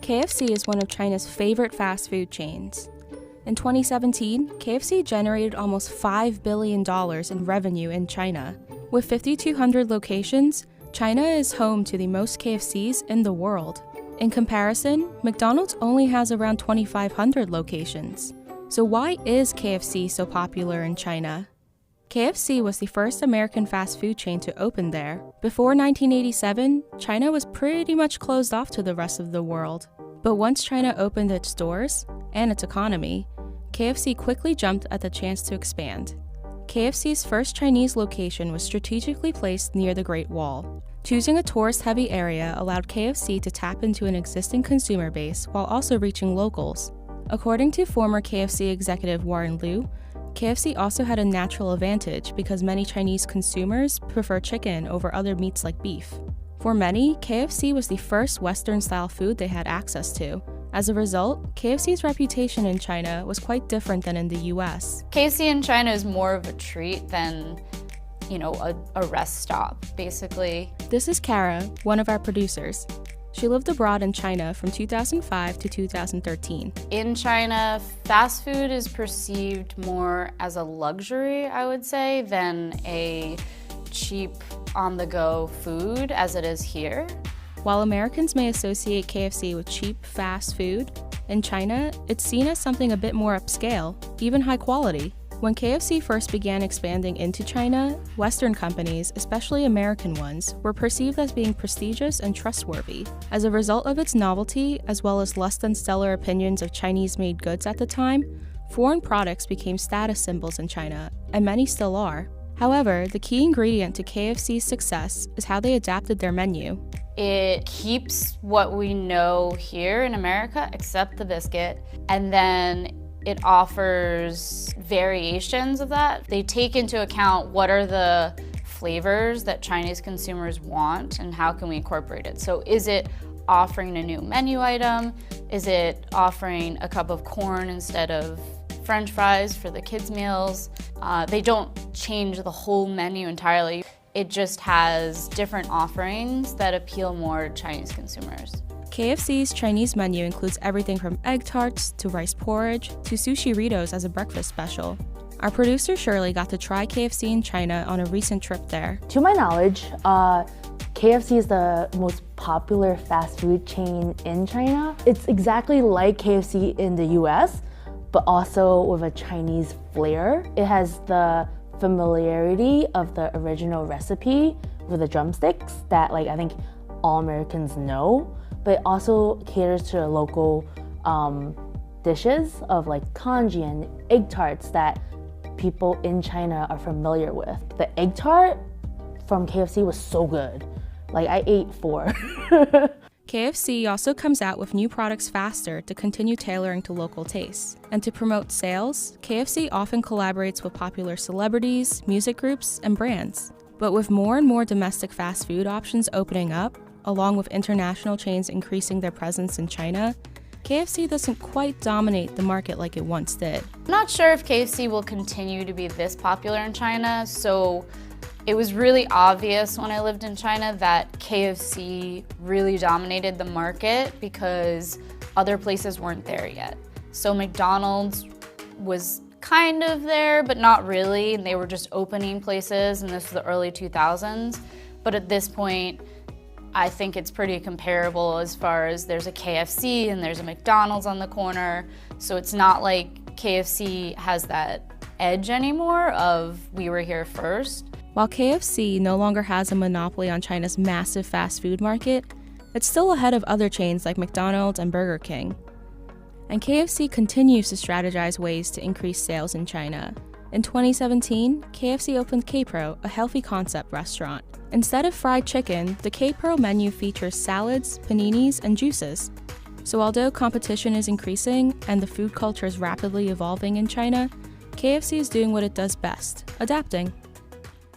KFC is one of China's favorite fast food chains. In 2017, KFC generated almost $5 billion in revenue in China. With 5,200 locations, China is home to the most KFCs in the world. In comparison, McDonald's only has around 2,500 locations. So why is KFC so popular in China? KFC was the first American fast food chain to open there. Before 1987, China was pretty much closed off to the rest of the world. But once China opened its doors and its economy, KFC quickly jumped at the chance to expand. KFC's first Chinese location was strategically placed near the Great Wall. Choosing a tourist-heavy area allowed KFC to tap into an existing consumer base while also reaching locals. According to former KFC executive Warren Liu, KFC also had a natural advantage because many Chinese consumers prefer chicken over other meats like beef. For many, KFC was the first Western-style food they had access to. As a result, KFC's reputation in China was quite different than in the US. KFC in China is more of a treat than, a rest stop, basically. This is Kara, one of our producers. She lived abroad in China from 2005 to 2013. In China, fast food is perceived more as a luxury, I would say, than a cheap on-the-go food as it is here. While Americans may associate KFC with cheap, fast food, in China, it's seen as something a bit more upscale, even high quality. When KFC first began expanding into China, Western companies, especially American ones, were perceived as being prestigious and trustworthy. As a result of its novelty, as well as less than stellar opinions of Chinese-made goods at the time, foreign products became status symbols in China, and many still are. However, the key ingredient to KFC's success is how they adapted their menu. It keeps what we know here in America, except the biscuit, and then it offers variations of that. They take into account what are the flavors that Chinese consumers want and how can we incorporate it. So is it offering a new menu item? Is it offering a cup of corn instead of French fries for the kids' meals? They don't change the whole menu entirely. It just has different offerings that appeal more to Chinese consumers. KFC's Chinese menu includes everything from egg tarts to rice porridge to sushi burritos as a breakfast special. Our producer Shirley got to try KFC in China on a recent trip there. To my knowledge, KFC is the most popular fast food chain in China. It's exactly like KFC in the US, but also with a Chinese flair. It has the familiarity of the original recipe with the drumsticks that I think all Americans know, but it also caters to the local dishes of congee and egg tarts that people in China are familiar with. The egg tart from KFC was so good. I ate 4. KFC also comes out with new products faster to continue tailoring to local tastes. And to promote sales, KFC often collaborates with popular celebrities, music groups, and brands. But with more and more domestic fast food options opening up, along with international chains increasing their presence in China, KFC doesn't quite dominate the market like it once did. I'm not sure if KFC will continue to be this popular in China, so it was really obvious when I lived in China that KFC really dominated the market because other places weren't there yet. So McDonald's was kind of there, but not really, and they were just opening places, and this was the early 2000s. But at this point, I think it's pretty comparable as far as there's a KFC and there's a McDonald's on the corner, so it's not like KFC has that edge anymore of we were here first. While KFC no longer has a monopoly on China's massive fast food market, it's still ahead of other chains like McDonald's and Burger King. And KFC continues to strategize ways to increase sales in China. In 2017, KFC opened K-Pro, a healthy concept restaurant. Instead of fried chicken, the K-Pro menu features salads, paninis, and juices. So although competition is increasing and the food culture is rapidly evolving in China, KFC is doing what it does best, adapting.